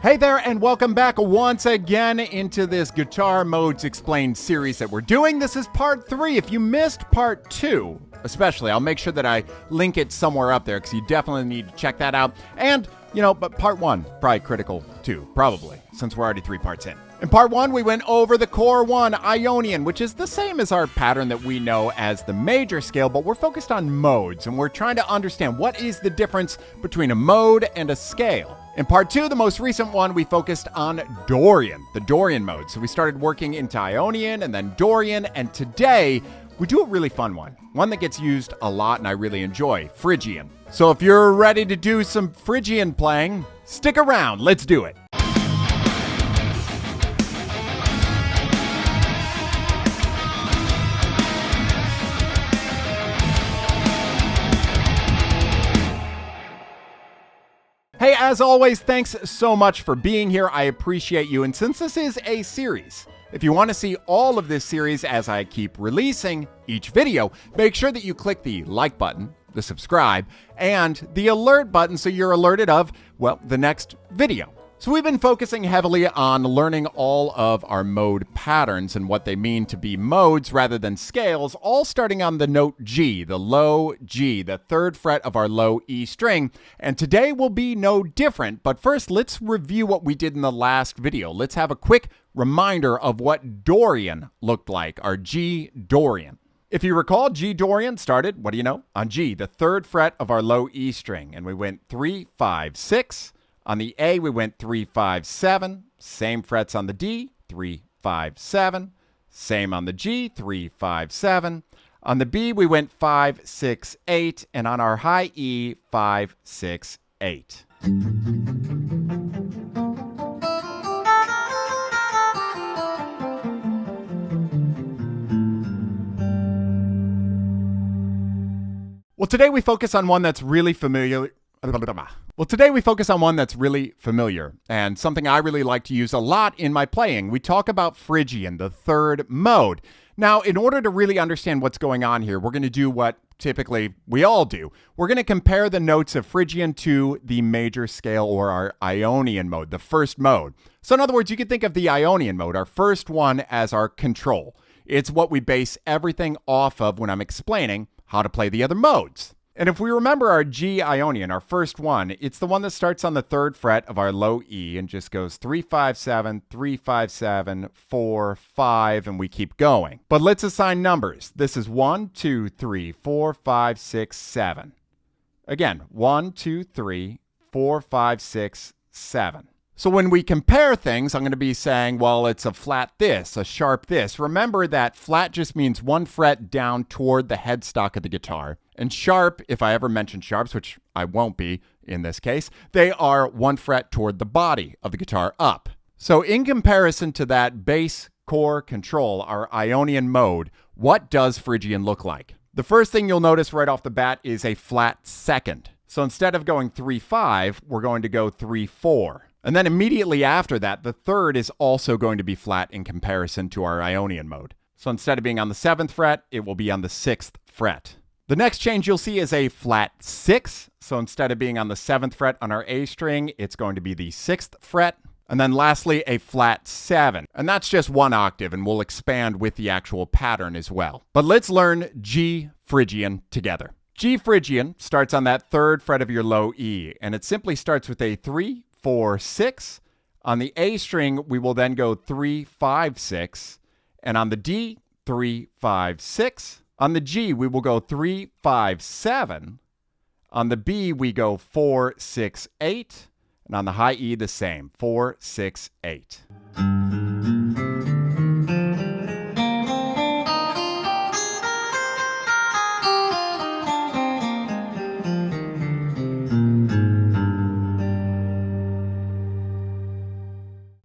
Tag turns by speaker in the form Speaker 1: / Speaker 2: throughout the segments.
Speaker 1: Hey there, and welcome back once again into this Guitar Modes Explained series that we're doing. This is part 3. If you missed part 2, especially, I'll make sure that I link it somewhere up there because you definitely need to check that out. And, but part 1, probably critical too, probably, since we're already 3 parts in. In part 1, we went over the core 1, Ionian, which is the same as our pattern that we know as the major scale, but we're focused on modes, and we're trying to understand what is the difference between a mode and a scale. In part 2, the most recent one, we focused on Dorian, the Dorian mode. So we started working into Ionian and then Dorian, and today we do a really fun one that gets used a lot and I really enjoy, Phrygian. So if you're ready to do some Phrygian playing, stick around, let's do it. Hey, as always, thanks so much for being here. I appreciate you. And since this is a series, if you want to see all of this series as I keep releasing each video, make sure that you click the like button, the subscribe, and the alert button so you're alerted of, well, the next video. So we've been focusing heavily on learning all of our mode patterns and what they mean to be modes rather than scales, all starting on the note G, the low G, the 3rd fret of our low E string. And today will be no different, but first let's review what we did in the last video. Let's have a quick reminder of what Dorian looked like, our G Dorian. If you recall, G Dorian started, what do you know, on G, the 3rd fret of our low E string, and we went 3, 5, 6. On the A, we went 3, 5, 7. Same frets on the D, 3, 5, 7. Same on the G, 3, 5, 7. On the B, we went 5, 6, 8. And on our high E, 5, 6, 8. Well, today we focus on one that's really familiar. And something I really like to use a lot in my playing. We talk about Phrygian, the 3rd mode. Now, in order to really understand what's going on here, we're going to do what typically we all do. We're going to compare the notes of Phrygian to the major scale or our Ionian mode, the 1st mode. So in other words, you can think of the Ionian mode, our first one, as our control. It's what we base everything off of when I'm explaining how to play the other modes. And if we remember our G Ionian, our first one, it's the one that starts on the 3rd fret of our low E and just goes 3, 5, 7, 3, 5, 7, 4, 5, and we keep going. But let's assign numbers. This is 1, 2, 3, 4, 5, 6, 7. Again, 1, 2, 3, 4, 5, 6, 7. So when we compare things, I'm going to be saying, well, it's a flat this, a sharp this. Remember that flat just means 1 fret down toward the headstock of the guitar. And sharp, if I ever mention sharps, which I won't be in this case, they are 1 fret toward the body of the guitar up. So in comparison to that bass core control, our Ionian mode, what does Phrygian look like? The first thing you'll notice right off the bat is a flat 2nd. So instead of going 3, 5, we're going to go 3, 4. And then immediately after that, the 3rd is also going to be flat in comparison to our Ionian mode. So instead of being on the 7th fret, it will be on the 6th fret. The next change you'll see is a flat 6. So instead of being on the 7th fret on our A string, it's going to be the 6th fret. And then lastly, a flat 7. And that's just 1 octave, and we'll expand with the actual pattern as well. But let's learn G Phrygian together. G Phrygian starts on that 3rd fret of your low E, and it simply starts with a 3, 4, 6. On the A string, we will then go 3, 5, 6. And on the D, 3, 5, 6. On the G, we will go 3, 5, 7. On the B, we go 4, 6, 8. And on the high E, the same, 4, 6, 8.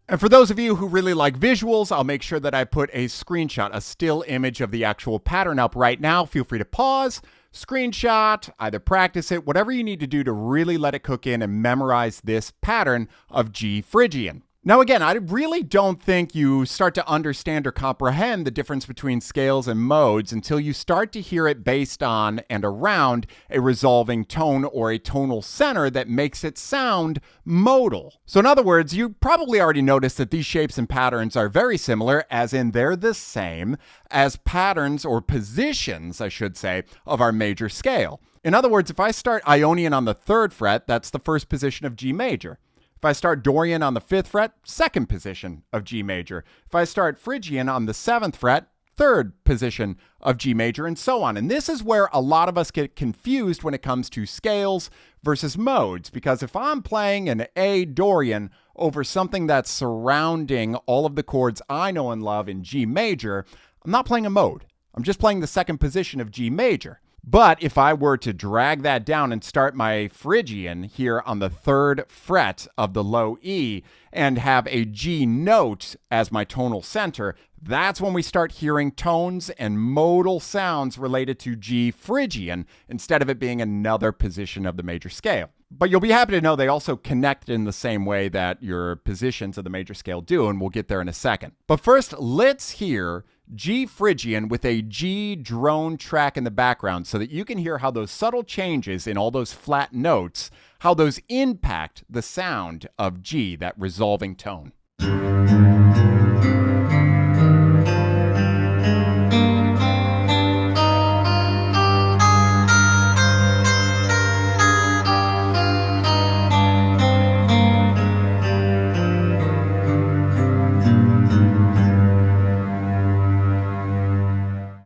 Speaker 1: And for those of you who really like visuals, I'll make sure that I put a screenshot, a still image of the actual pattern up right now. Feel free to pause, screenshot, either practice it, whatever you need to do to really let it cook in and memorize this pattern of G Phrygian. Now, again, I really don't think you start to understand or comprehend the difference between scales and modes until you start to hear it based on and around a resolving tone or a tonal center that makes it sound modal. So in other words, you probably already noticed that these shapes and patterns are very similar, as in they're the same as patterns or positions, I should say, of our major scale. In other words, if I start Ionian on the 3rd fret, that's the first position of G major. If I start Dorian on the 5th fret, 2nd position of G major. If I start Phrygian on the 7th fret, 3rd position of G major, and so on. And this is where a lot of us get confused when it comes to scales versus modes, because if I'm playing an A Dorian over something that's surrounding all of the chords I know and love in G major, I'm not playing a mode. I'm just playing the 2nd position of G major. But if I were to drag that down and start my Phrygian here on the 3rd fret of the low E and have a G note as my tonal center, that's when we start hearing tones and modal sounds related to G Phrygian instead of it being another position of the major scale. But you'll be happy to know they also connect in the same way that your positions of the major scale do, and we'll get there in a second. But first, let's hear G Phrygian with a G drone track in the background so that you can hear how those subtle changes in all those flat notes, how those impact the sound of G, that resolving tone.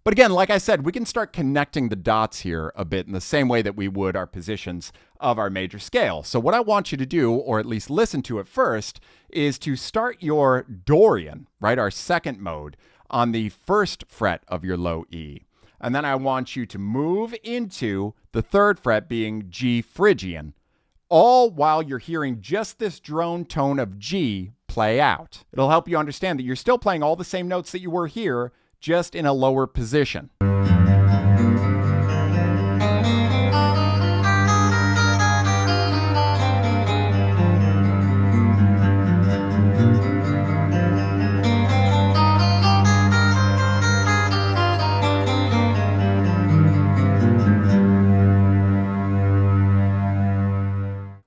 Speaker 1: But again, like I said, we can start connecting the dots here a bit in the same way that we would our positions of our major scale. So what I want you to do, or at least listen to it first, is to start your Dorian, right, our 2nd mode, on the 1st fret of your low E. And then I want you to move into the 3rd fret being G Phrygian, all while you're hearing just this drone tone of G play out. It'll help you understand that you're still playing all the same notes that you were here, just in a lower position.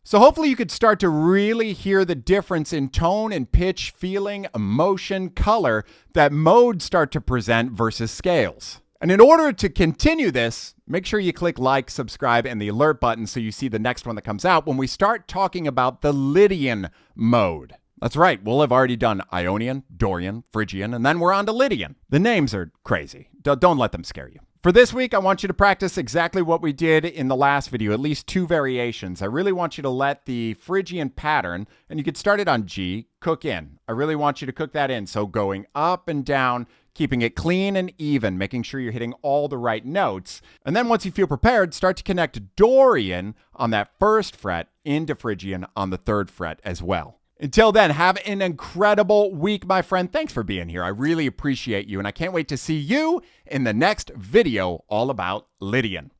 Speaker 1: So hopefully you could start to really hear the difference in tone and pitch, feeling, emotion, color that modes start to present versus scales. And in order to continue this, make sure you click like, subscribe, and the alert button so you see the next one that comes out when we start talking about the Lydian mode. That's right, we'll have already done Ionian, Dorian, Phrygian, and then we're on to Lydian. The names are crazy. Don't let them scare you. For this week, I want you to practice exactly what we did in the last video, at least 2 variations. I really want you to let the Phrygian pattern, and you could start it on G, cook in. I really want you to cook that in. So going up and down, keeping it clean and even, making sure you're hitting all the right notes. And then once you feel prepared, start to connect Dorian on that 1st fret into Phrygian on the 3rd fret as well. Until then, have an incredible week, my friend. Thanks for being here. I really appreciate you, and I can't wait to see you in the next video all about Lydian.